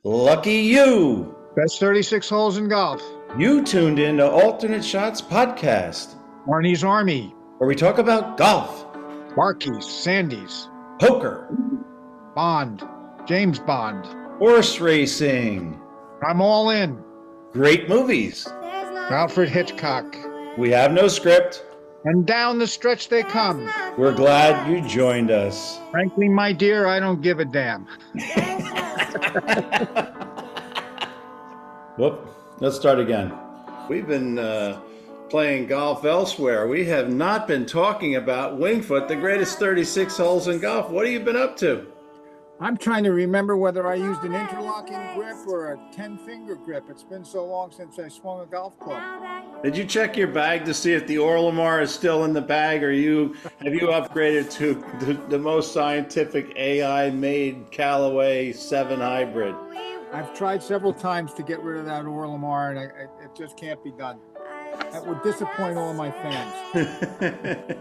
Lucky you! Best 36 holes in golf. You tuned in to Alternate Shots Podcast, Arnie's Army, where we talk about golf, Marky's, Sandy's, poker, Bond, James Bond. horse racing, I'm all in. great movies. Alfred Hitchcock. We have no script. And down the stretch they come. We're glad you joined us. Frankly, my dear, I don't give a damn. Whoop, let's start again. We've been playing golf elsewhere. We have not been talking about Wingfoot, the greatest 36 holes in golf. What have you been up to? I'm trying to remember whether I used an interlocking grip or a 10-finger grip. It's been so long since I swung a golf club. Did you check your bag to see if the Orlamar is still in the bag, or have you upgraded to the most scientific AI-made Callaway 7 hybrid? I've tried several times to get rid of that Orlamar, and it just can't be done. That would disappoint all my fans.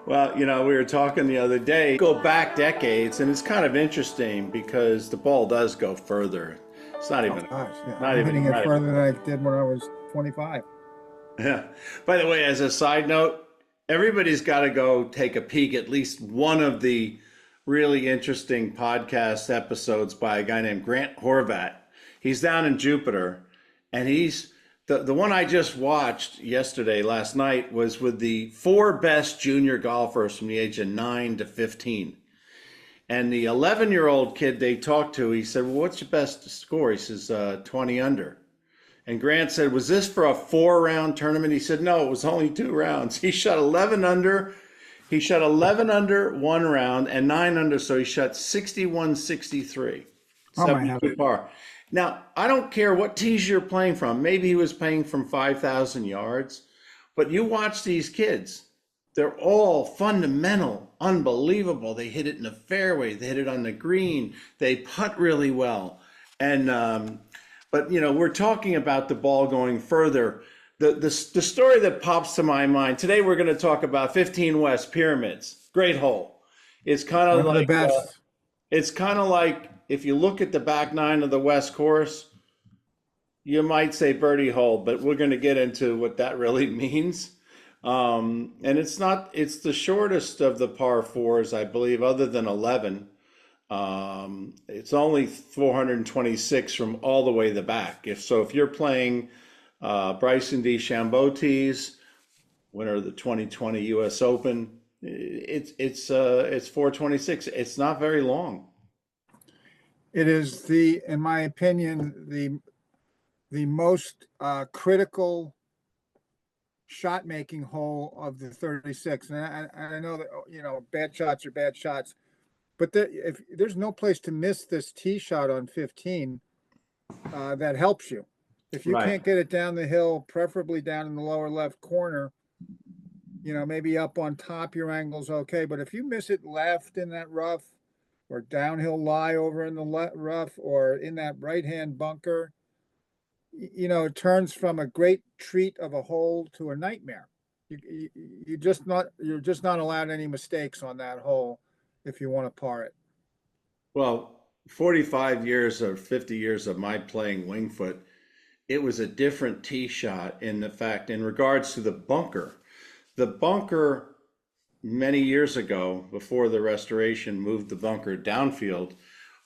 Well, we were talking the other day, go back decades, and it's kind of interesting because the ball does go further. It's not even, I'm hitting it further than I did when I was 25. Yeah. By the way, as a side note, everybody's got to go take a peek at least one of the really interesting podcast episodes by a guy named Grant Horvat. He's down in Jupiter, and he's the one I just watched last night was with the 4 best junior golfers from the age of 9 to 15. And the 11-year-old kid they talked to, he said, well, what's your best score? He says, 20 under. And Grant said, was this for a 4-round tournament? He said, no, it was only 2 rounds. He shot 11 under. He shot 11 under 1 round and 9 under, so he shot 61-63. 72 par. Now, I don't care what tees you're playing from. Maybe he was playing from 5,000 yards. But you watch these kids. They're all fundamental, unbelievable. They hit it in the fairway. They hit it on the green. They putt really well. And but, we're talking about the ball going further. The story that pops to my mind, today we're going to talk about 15 West Pyramids. Great hole. It's kind of like if you look at the back 9 of the West course, you might say birdie hole, but we're going to get into what that really means. And it's the shortest of the par 4s, I believe, other than 11. It's only 426 from all the way to the back. If you're playing Bryson DeChambeau tees, winner of the 2020 U.S. Open, it's 426. It's not very long. It is in my opinion, the most critical shot making hole of the 36. And I know that bad shots are bad shots, but if there's no place to miss this tee shot on 15, that helps you. If you can't get it down the hill, preferably down in the lower left corner, maybe up on top, your angle's okay. But if you miss it left in that rough, or downhill lie over in the rough, or in that right-hand bunker, it turns from a great treat of a hole to a nightmare. You're just not allowed any mistakes on that hole if you want to par it. Well, 45 years or 50 years of my playing Wingfoot, it was a different tee shot in regards to the bunker. The bunker many years ago, before the restoration moved the bunker downfield,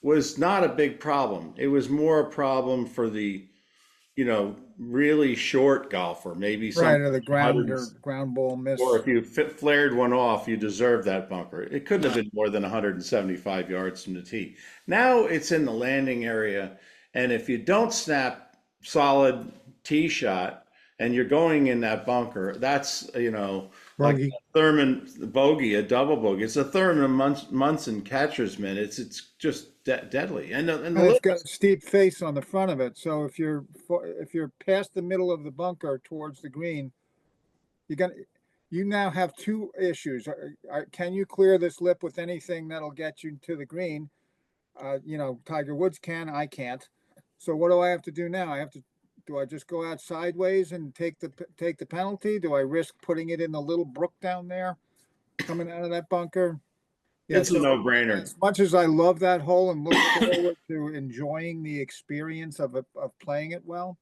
was not a big problem. It was more a problem for the, really short golfer, maybe or the ground ball miss. Or if you flared one off, you deserved that bunker. It couldn't have been more than 175 yards from the tee. Now it's in the landing area, and if you don't snap solid tee shot and you're going in that bunker, that's like a Thurman bogey, a double bogey. It's a Thurman Munson catcher's mitt. It's just deadly, and it's got a steep face on the front of it. So if you're past the middle of the bunker towards the green, you now have 2 issues. Can you clear this lip with anything that'll get you to the green? Tiger Woods can. I can't. So what do I have to do now? Do I just go out sideways and take the penalty? Do I risk putting it in the little brook down there, coming out of that bunker? Yeah, It's a so no-brainer. as much as I love that hole and look forward to enjoying the experience of playing it well,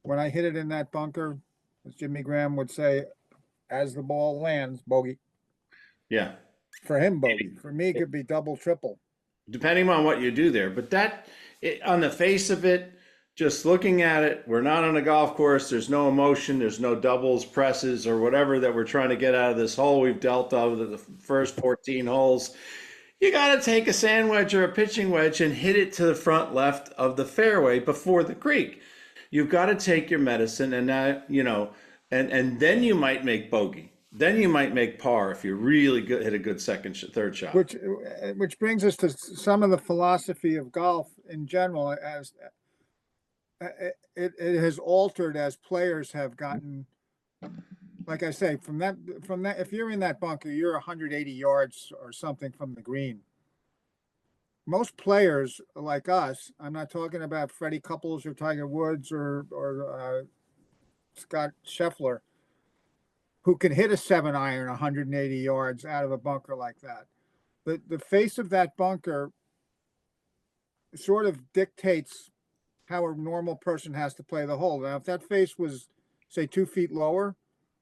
when I hit it in that bunker, as Jimmy Graham would say, as the ball lands, bogey. Yeah. For him, bogey. For me, it could be double, triple. Depending on what you do there. But on the face of it, just looking at it, we're not on a golf course. There's no emotion. There's no doubles, presses, or whatever that we're trying to get out of this hole we've dealt out of the first 14 holes. You got to take a sand wedge or a pitching wedge and hit it to the front left of the fairway before the creek. You've got to take your medicine, and now, and then you might make bogey. Then you might make par if you really hit a good third shot. Which brings us to some of the philosophy of golf in general. As it has altered as players have gotten, like I say, from that, if you're in that bunker, you're 180 yards or something from the green. Most players like us, I'm not talking about Freddie Couples or Tiger Woods or Scott Scheffler, who can hit a 7-iron 180 yards out of a bunker like that. The face of that bunker sort of dictates how a normal person has to play the hole. Now, if that face was, say, 2 feet lower,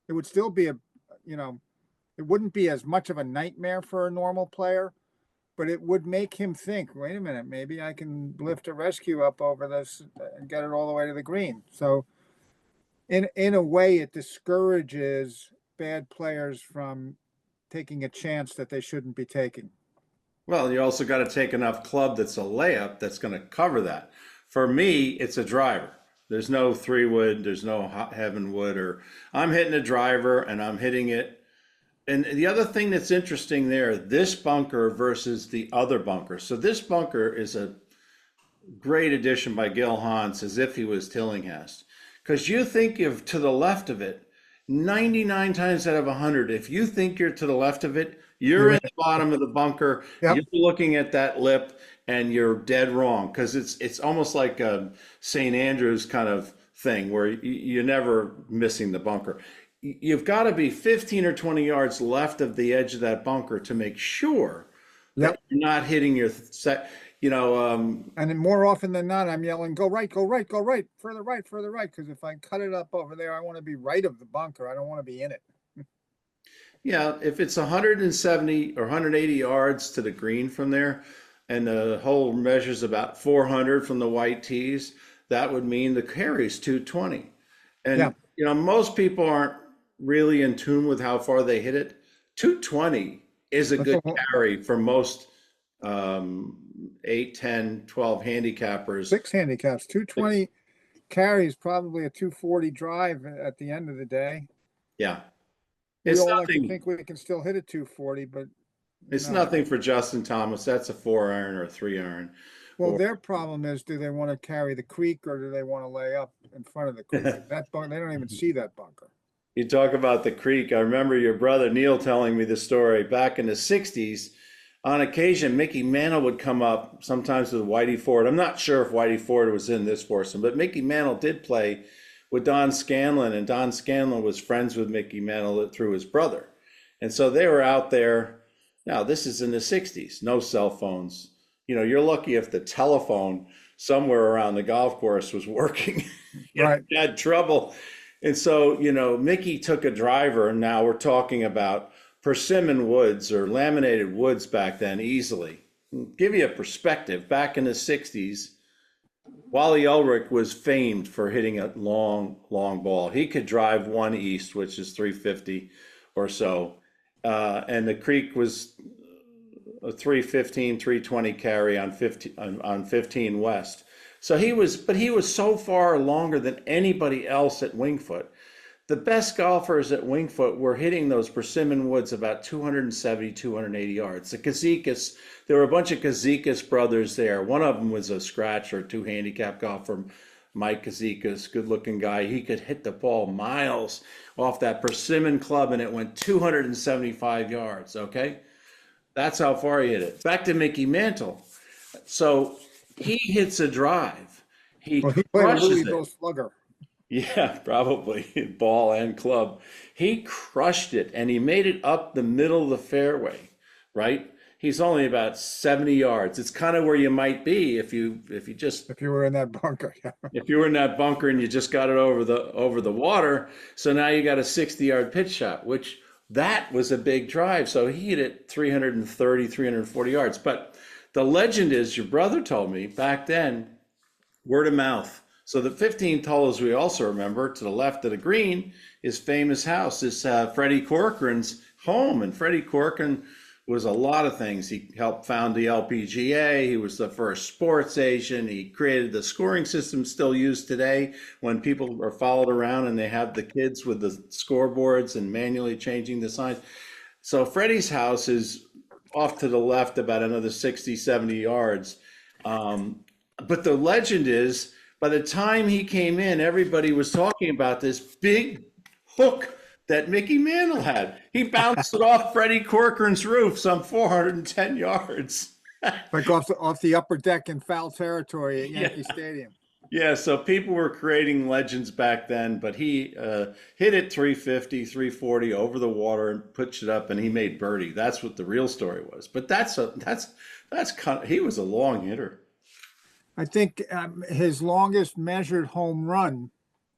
it would still be it wouldn't be as much of a nightmare for a normal player, but it would make him think, wait a minute, maybe I can lift a rescue up over this and get it all the way to the green. So in a way, it discourages bad players from taking a chance that they shouldn't be taking. Well, you also got to take enough club that's a layup that's going to cover that. For me, it's a driver. There's no 3-wood, there's no heaven wood, or I'm hitting a driver and I'm hitting it. And the other thing that's interesting there, this bunker versus the other bunker. So this bunker is a great addition by Gil Hans, as if he was Tillinghast. Because you think of to the left of it, 99 times out of 100, if you think you're to the left of it, you're in the bottom of the bunker. Yep. You're looking at that lip, and you're dead wrong, because it's almost like a St. Andrews kind of thing where you're never missing the bunker. You've got to be 15 or 20 yards left of the edge of that bunker to make sure that you're not hitting your set. And then more often than not, I'm yelling, go right, go right, go right, further right, further right. Because if I cut it up over there, I want to be right of the bunker. I don't want to be in it. Yeah, if it's 170 or 180 yards to the green from there, and the hole measures about 400 from the white tees, that would mean the carry's 220. And, most people aren't really in tune with how far they hit it. 220 is a good carry for most 8, 10, 12 handicappers. 6 handicaps, 220 carries probably a 240 drive at the end of the day. Yeah. We all like to think we can still hit a 240, but it's nothing for Justin Thomas. That's a 4-iron or a 3-iron. Well, their problem is, do they want to carry the creek or do they want to lay up in front of the creek? That bunker, they don't even see that bunker. You talk about the creek. I remember your brother Neil telling me the story back in the 60s. On occasion, Mickey Mantle would come up sometimes with Whitey Ford. I'm not sure if Whitey Ford was in this foursome, but Mickey Mantle did play with Don Scanlon, and Don Scanlon was friends with Mickey Mantle through his brother. And so they were out there. Now, this is in the 60s, no cell phones. You're lucky if the telephone somewhere around the golf course was working. Right. You had trouble. And so, Mickey took a driver, and now we're talking about persimmon woods or laminated woods back then easily. Give you a perspective, back in the 60s, Wally Ulrich was famed for hitting a long, long ball. He could drive 1 east, which is 350 or so. And the creek was a 315, 320 carry on 15 west. So he was so far longer than anybody else at Wingfoot. The best golfers at Wingfoot were hitting those persimmon woods about 270, 280 yards. The Kazikas, there were a bunch of Kazikas brothers there. One of them was a scratch or 2 handicap golfer, Mike Kazikas, good-looking guy. He could hit the ball miles off that persimmon club, and it went 275 yards, okay? That's how far he hit it. Back to Mickey Mantle. So he hits a drive. He played crushes a it. slugger. Yeah, probably ball and club. He crushed it, and he made it up the middle of the fairway, right? he's only about 70 yards. It's kind of where you might be if you just If you were in that bunker, yeah. if you were in that bunker and you just got it over the water. So now you got a 60-yard pitch shot, which that was a big drive. So he hit it 330, 340 yards. But the legend is, your brother told me back then, word of mouth. So the 15th hole, as we also remember, to the left of the green, his famous house is Freddie Corcoran's home. And Freddie Corcoran was a lot of things. He helped found the LPGA. He was the first sports agent. He created the scoring system still used today when people are followed around and they have the kids with the scoreboards and manually changing the signs. So Freddie's house is off to the left about another 60, 70 yards. But the legend is, by the time he came in, everybody was talking about this big hook that Mickey Mantle had. He bounced it off Freddie Corcoran's roof some 410 yards. Like off the upper deck in foul territory at Yankee Yeah. Stadium. Yeah, so people were creating legends back then, but he hit it 350, 340 over the water and pushed it up, and he made birdie. That's what the real story was. But that's kind of, he was a long hitter. I think his longest measured home run,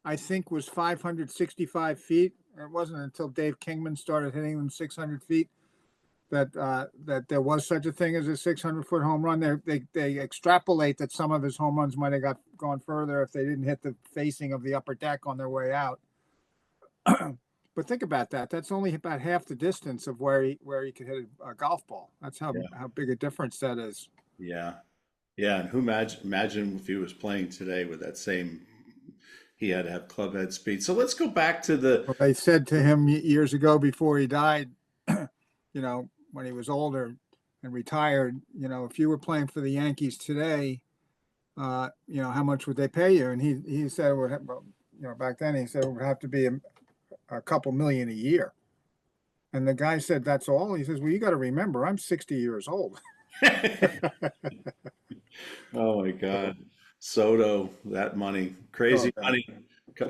I think, was 565 feet. It wasn't until Dave Kingman started hitting them 600 feet that there was such a thing as a 600-foot home run. They extrapolate that some of his home runs might have gone further if they didn't hit the facing of the upper deck on their way out. But think about that. That's only about half the distance of where he could hit a golf ball. That's how big a difference that is. Yeah. Yeah, and who imagine if he was playing today with that same, he had to have club head speed. So let's go back to the, They said to him years ago before he died, when he was older and retired, if you were playing for the Yankees today, how much would they pay you? And he said, back then he said it would have to be a couple million a year. And the guy said, that's all? He says, well, you got to remember, I'm 60 years old. oh my God, Soto, that money, crazy Oh, money,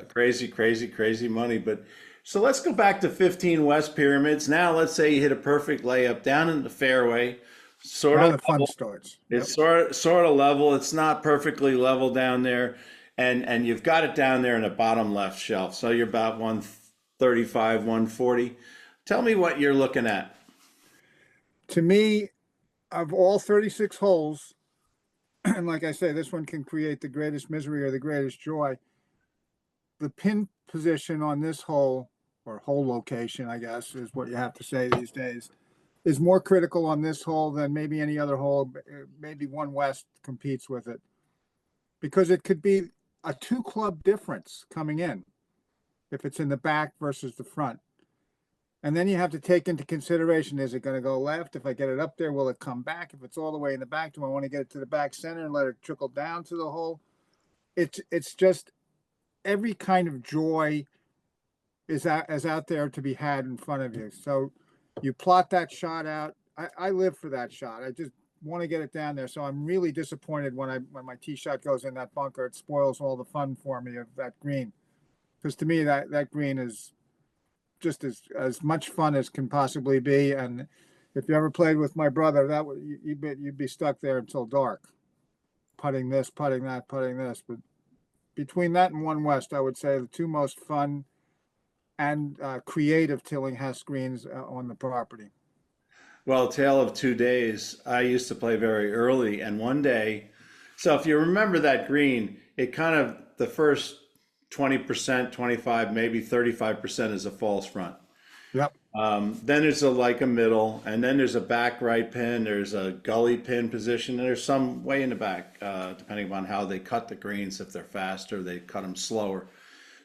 crazy money. But so let's go back to 15 West Pyramids. Now let's say you hit a perfect layup down in the fairway, sort now of the fun level. starts. It's sort of level. It's not perfectly level down there, and you've got it down there in the bottom left shelf. So you're about 135, 140. Tell me what you're looking at. To me, of all 36 holes, and like I say, this one can create the greatest misery or the greatest joy. The pin position on this hole, or hole location, I guess, is what you have to say these days, is more critical on this hole than maybe any other hole. Maybe One West competes with it, because it could be a 2-club difference coming in if it's in the back versus the front. And then you have to take into consideration, is it going to go left? If I get it up there, will it come back? If it's all the way in the back, do I want to get it to the back center and let it trickle down to the hole? It's just every kind of joy is out there to be had in front of you. So you plot that shot out. I live for that shot. I just want to get it down there. So I'm really disappointed when my tee shot goes in that bunker. It spoils all the fun for me of that green. Because to me, that green is just as much fun as can possibly be. And if you ever played with my brother, that would you'd be stuck there until dark, putting this, putting that, putting this. But between that and One West, I would say the two most fun and creative Tillinghast greens on the property. Well, tale of 2 days. I used to play very early, and one day, so if you remember that green, it kind of the first 20%, 25, maybe 35% is a false front. Yep. Then there's like a middle, and then there's a back right pin. There's a gully pin position, and there's some way in the back, depending upon how they cut the greens. If they're faster, they cut them slower.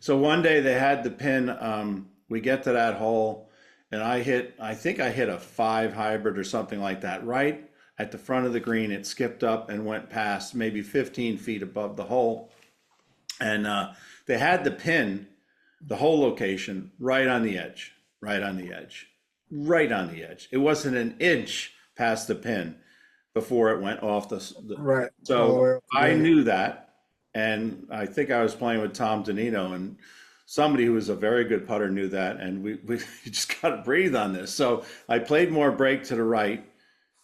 So one day they had the pin. We get to that hole, and I think I hit a 5 hybrid or something like that. Right at the front of the green, it skipped up and went past maybe 15 feet above the hole. And they had the pin, the hole location, right on the edge, right on the edge, right on the edge. It wasn't an inch past the pin before it went off the Right. So I knew that, and I think I was playing with Tom Donino, and somebody who was a very good putter knew that, and we just got to breathe on this. So I played more break to the right,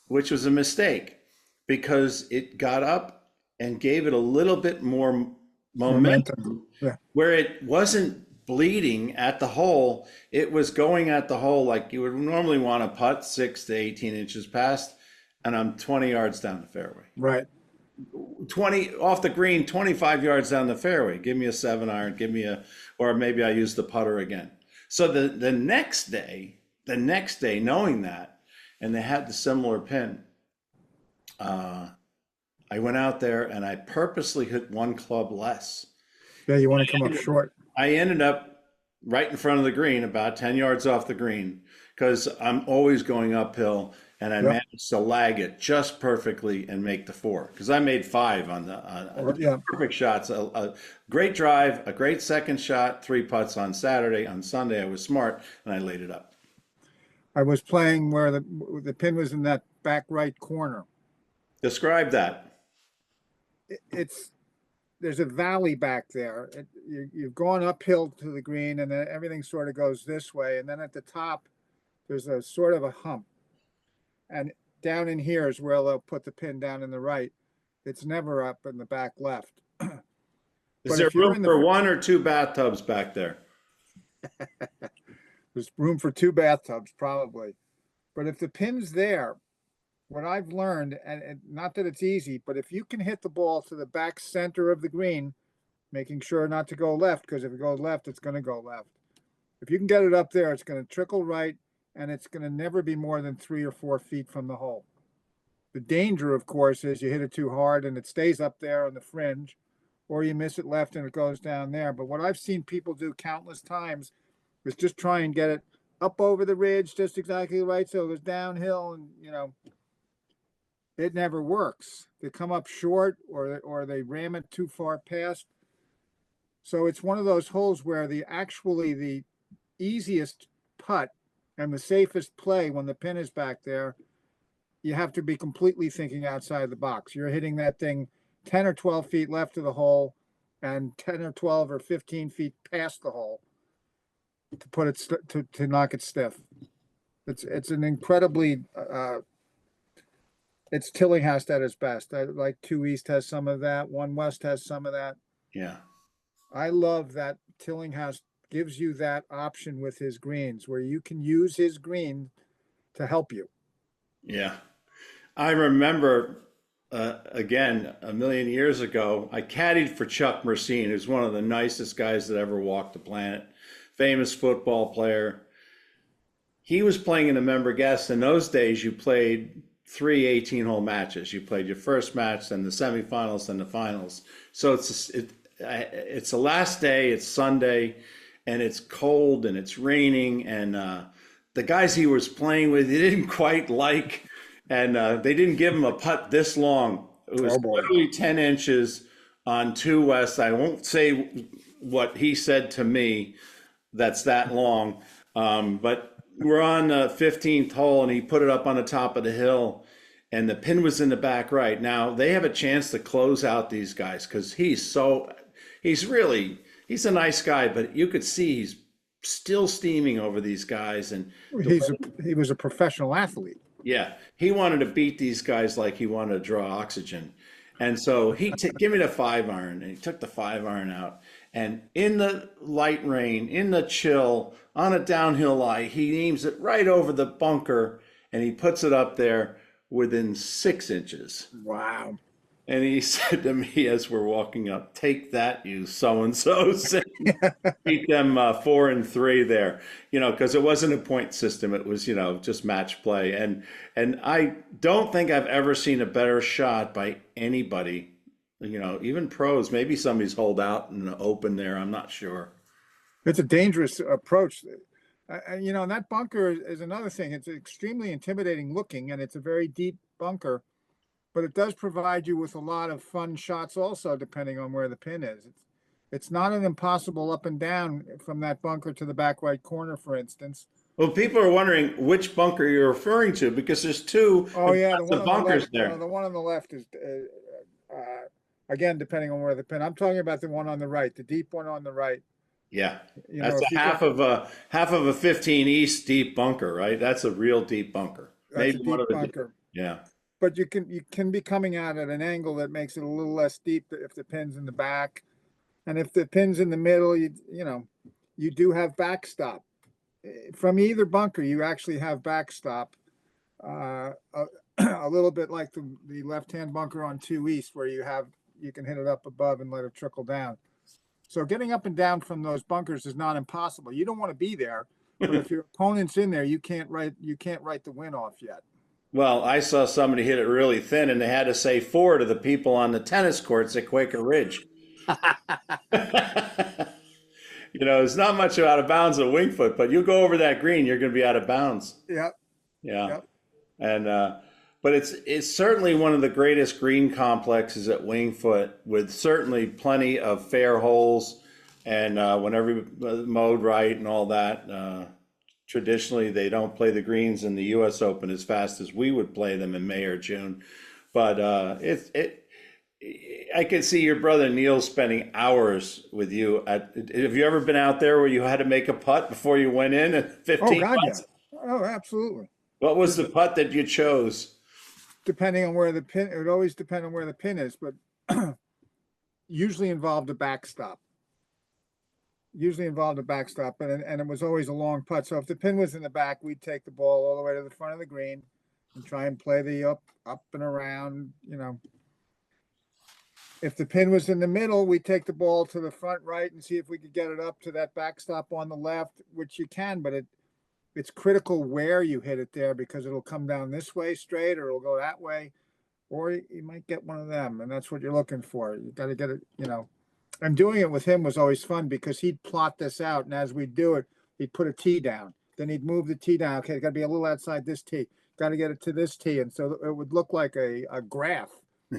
which was a mistake because it got up and gave it a little bit more Momentum. momentum Yeah. where it wasn't bleeding at the hole. It was going at the hole like you would normally want to putt 6 to 18 inches past, and I'm 20 yards down the fairway. Right. 20 off the green, 25 yards down the fairway. Give me a 7-iron, or maybe I use the putter again. So the next day, knowing that, and they had the similar pin, I went out there and I purposely hit one club less. Yeah, you want to come up short. I ended up right in front of the green, about 10 yards off the green, because I'm always going uphill, and I Yep. managed to lag it just perfectly and make the 4. Because I made 5 on Yeah. perfect shots. A great drive, a great second shot, 3 putts on Saturday. On Sunday, I was smart and I laid it up. I was playing where the pin was in that back right corner. Describe that. It's there's a valley back there. You've gone uphill to the green, and then everything sort of goes this way. And then at the top, there's a sort of a hump. And down in here is where they'll put the pin down in the right. It's never up in the back left. Is But there if you're room in the- for 1 or 2 bathtubs back there? There's room for 2 bathtubs, probably. But if the pin's there, what I've learned, and not that it's easy, but if you can hit the ball to the back center of the green, making sure not to go left, because if it goes left, it's going to go left. If you can get it up there, it's going to trickle right, and it's going to never be more than 3 or 4 feet from the hole. The danger, of course, is you hit it too hard and it stays up there on the fringe, or you miss it left and it goes down there. But what I've seen people do countless times is just try and get it up over the ridge just exactly right, so it goes downhill, and it never works. They come up short, or they ram it too far past. So it's one of those holes where the easiest putt and the safest play when the pin is back there, you have to be completely thinking outside the box. You're hitting that thing 10 or 12 feet left of the hole and 10 or 12 or 15 feet past the hole to put it to knock it stiff. It's an incredibly it's Tillinghast at its best. I like 2 East has some of that. 1 West has some of that. Yeah. I love that Tillinghast gives you that option with his greens, where you can use his green to help you. Yeah. I remember, again, a million years ago, I caddied for Chuck Mersine, who's one of the nicest guys that ever walked the planet, famous football player. He was playing in a member guest. In those days, you played 3 18-hole matches. You played your first match, then the semifinals, then the finals. So it's the last day, it's Sunday, and it's cold and it's raining, and the guys he was playing with, he didn't quite like, and they didn't give him a putt this long. It was literally 10 inches on 2 West. I won't say what he said to me that's that long, but we're on the 15th hole, and he put it up on the top of the hill, and the pin was in the back right. Now they have a chance to close out these guys because he's a nice guy, but you could see he's still steaming over these guys. And he was a professional athlete. Yeah, he wanted to beat these guys like he wanted to draw oxygen. And so give me the 5-iron, and he took the 5-iron out. And in the light rain, in the chill, on a downhill lie, he aims it right over the bunker, and he puts it up there within 6 inches. Wow. And he said to me as we're walking up, "Take that, you so-and-so." Beat them 4 and 3 there, because it wasn't a point system. It was, just match play. And I don't think I've ever seen a better shot by anybody, even pros. Maybe somebody's holed out in the open there. I'm not sure. It's a dangerous approach. And that bunker is another thing. It's extremely intimidating looking, and it's a very deep bunker. But it does provide you with a lot of fun shots also, depending on where the pin is. It's not an impossible up and down from that bunker to the back right corner, for instance. Well, people are wondering which bunker you're referring to, because there's 2 Oh yeah, the one on bunkers the left, there. the one on the left is, again, depending on where the pin. I'm talking about the one on the right, the deep one on the right. Yeah, that's a half of a 15 East deep bunker, right? That's a real deep bunker. That's a deep bunker. Yeah. but you can be coming out at an angle that makes it a little less deep if the pin's in the back. And if the pin's in the middle, you know, you do have backstop. From either bunker, you actually have backstop. A little bit like the left-hand bunker on 2 East, where you can hit it up above and let it trickle down. So getting up and down from those bunkers is not impossible. You don't want to be there, but if your opponent's in there, you can't write the win off yet. Well, I saw somebody hit it really thin, and they had to say four to the people on the tennis courts at Quaker Ridge. You know, it's not much out of bounds at Winged Foot, but you go over that green, you're going to be out of bounds. Yep. Yeah. Yep. And but it's certainly one of the greatest green complexes at Winged Foot, with certainly plenty of fair holes, and whenever mowed right and all that. Traditionally, they don't play the greens in the U.S. Open as fast as we would play them in May or June, but I could see your brother Neil spending hours with you. Have you ever been out there where you had to make a putt before you went in at Oh 15 God, putts? yeah. Oh, absolutely. What was the putt that you chose? Depending on where the pin, it would always depend on where the pin is, but usually involved a backstop. And it was always a long putt. So if the pin was in the back, we'd take the ball all the way to the front of the green and try and play the up and around, you know. If the pin was in the middle, we'd take the ball to the front right and see if we could get it up to that backstop on the left, which you can, but it's critical where you hit it there, because it'll come down this way straight, or it'll go that way, or you might get one of them, and that's what you're looking for. You got to get it, you know. And doing it with him was always fun, because he'd plot this out, and as we do it, he'd put a tee down. Then he'd move the tee down. Okay, got to be a little outside this tee. Got to get it to this tee, and so it would look like a graph.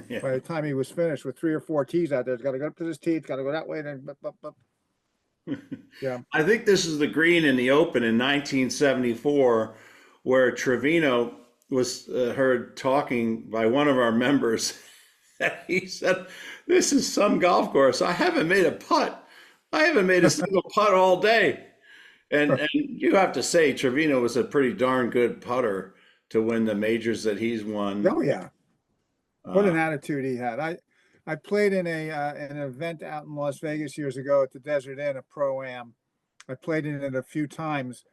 Yeah. By the time he was finished with 3 or 4 tees out there, it's got to go up to this tee. It's got to go that way. Then, yeah. I think this is the green in the Open in 1974, where Trevino was heard talking by one of our members. He said, "This is some golf course. I haven't made a putt. I haven't made a single putt all day." And you have to say, Trevino was a pretty darn good putter to win the majors that he's won. Oh yeah. What an attitude he had. I played in an event out in Las Vegas years ago at the Desert Inn, a Pro-Am. I played in it a few times,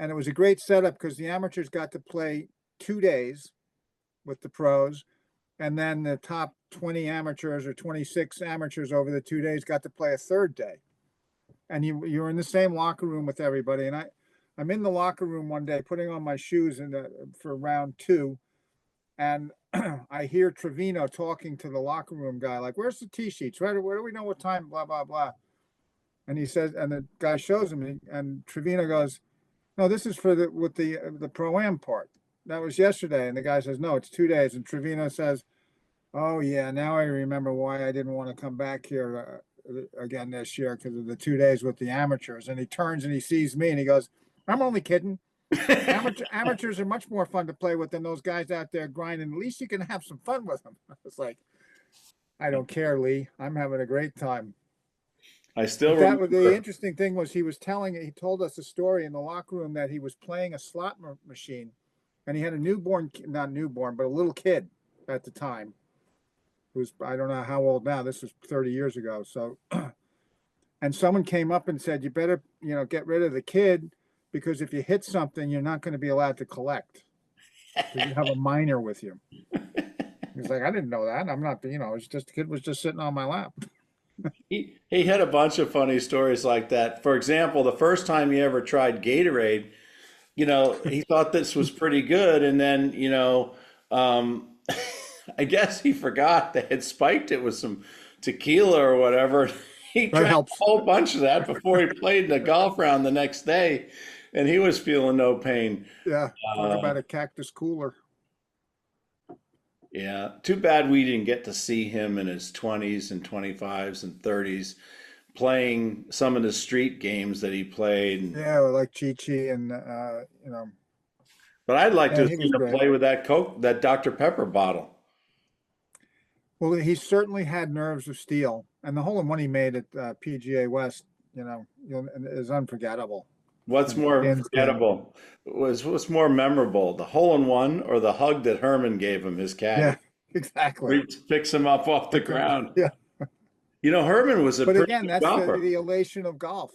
and it was a great setup because the amateurs got to play 2 days with the pros, and then the top 20 amateurs or 26 amateurs over the 2 days got to play a third day. And you're in the same locker room with everybody. And I'm in the locker room one day putting on my shoes for round 2, and I hear Trevino talking to the locker room guy, like, "Where's the tee sheets? Where do we know what time? Blah blah blah." And he says, and the guy shows him, and Trevino goes, "No, this is for the Pro-Am part. That was yesterday." And the guy says, "No, it's 2 days." And Trevino says, "Oh yeah, now I remember why I didn't want to come back here again this year, because of the 2 days with the amateurs." And he turns and he sees me and he goes, "I'm only kidding. Amateurs are much more fun to play with than those guys out there grinding. At least you can have some fun with them." It's like, I don't care, Lee. I'm having a great time. I still remember. The interesting thing was he told us a story in the locker room that he was playing a slot machine, and he had a not newborn, but a little kid at the time, who's, I don't know how old now. This was 30 years ago. So, and someone came up and said, "You better, get rid of the kid, because if you hit something, you're not going to be allowed to collect, because you have a minor with you." He's like, "I didn't know that. I'm not, it's just, the kid was just sitting on my lap." He had a bunch of funny stories like that. For example, the first time he ever tried Gatorade, he thought this was pretty good, and then, I guess he forgot they had spiked it with some tequila or whatever. He drank a whole bunch of that before he played the golf round the next day, and he was feeling no pain. Yeah, talk about a cactus cooler. Yeah, too bad we didn't get to see him in his 20s and 25s and 30s playing some of the street games that he played. Yeah, like Chi-Chi and, But I'd like to see him play with that Coke, that Dr. Pepper bottle. Well, he certainly had nerves of steel, and the hole in one he made at PGA West, is unforgettable. What's and more pins in. forgettable? What's more memorable, the hole in one or the hug that Herman gave him, his caddy? Yeah, exactly. Where he picks him up off the Picked him. ground. Yeah. You know, Herman was a But pretty again, good that's golfer. the elation of golf.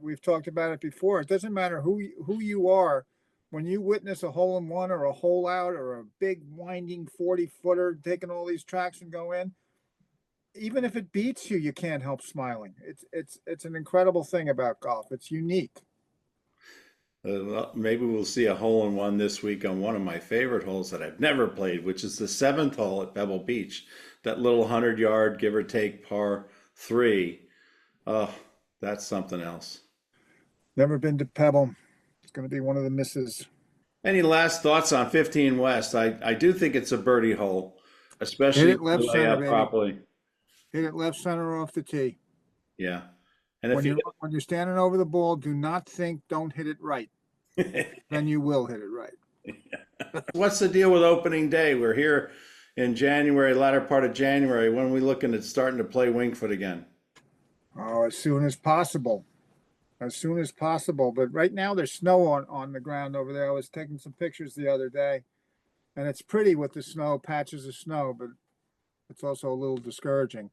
We've talked about it before. It doesn't matter who you are. When you witness a hole in one or a hole out or a big winding 40-footer taking all these tracks and go in, even if it beats you, you can't help smiling. It's an incredible thing about golf. It's unique. Well, maybe we'll see a hole in one this week on one of my favorite holes that I've never played, which is the seventh hole at Pebble Beach. That little 100-yard, give or take, par three. Oh, that's something else. Never been to Pebble. It's going to be one of the misses. Any last thoughts on 15 West? I do think it's a birdie hole, Hit especially it if you left lay center, out baby. properly. Hit it left center off the tee. Yeah. And if you When you're standing over the ball, do not think don't hit it right. Then you will hit it right. What's the deal with opening day? We're here in January, latter part of January. When are we looking at starting to play Winged Foot again? Oh, as soon as possible. As soon as possible. But right now there's snow on the ground over there. I was taking some pictures the other day, and it's pretty with the snow, patches of snow, but it's also a little discouraging.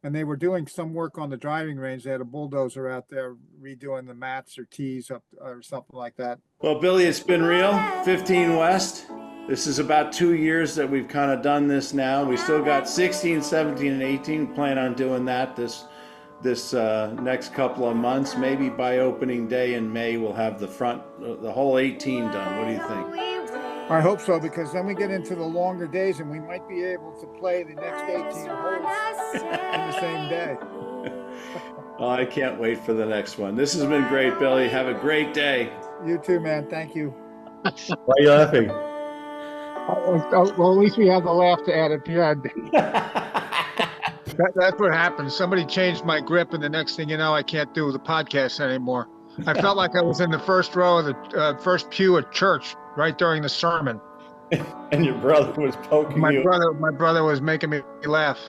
And they were doing some work on the driving range. They had a bulldozer out there redoing the mats or tees up or something like that. Well, Billy, it's been real. 15 West. This is about 2 years that we've kind of done this now. We still got 16, 17, and 18. Plan on doing that this next couple of months. Maybe by opening day in May, we'll have the whole 18 done. What do you think? I hope so, because then we get into the longer days and we might be able to play the next 18 holes in the same day. Oh, I can't wait for the next one. This has been great, Billy. Have a great day. You too, man. Thank you. Why are you laughing? Well, at least we have the laugh to add at the end. That's what happened. Somebody changed my grip, and the next thing you know, I can't do the podcast anymore. I felt like I was in the first row of the first pew at church right during the sermon. And your brother was poking you. My brother was making me laugh.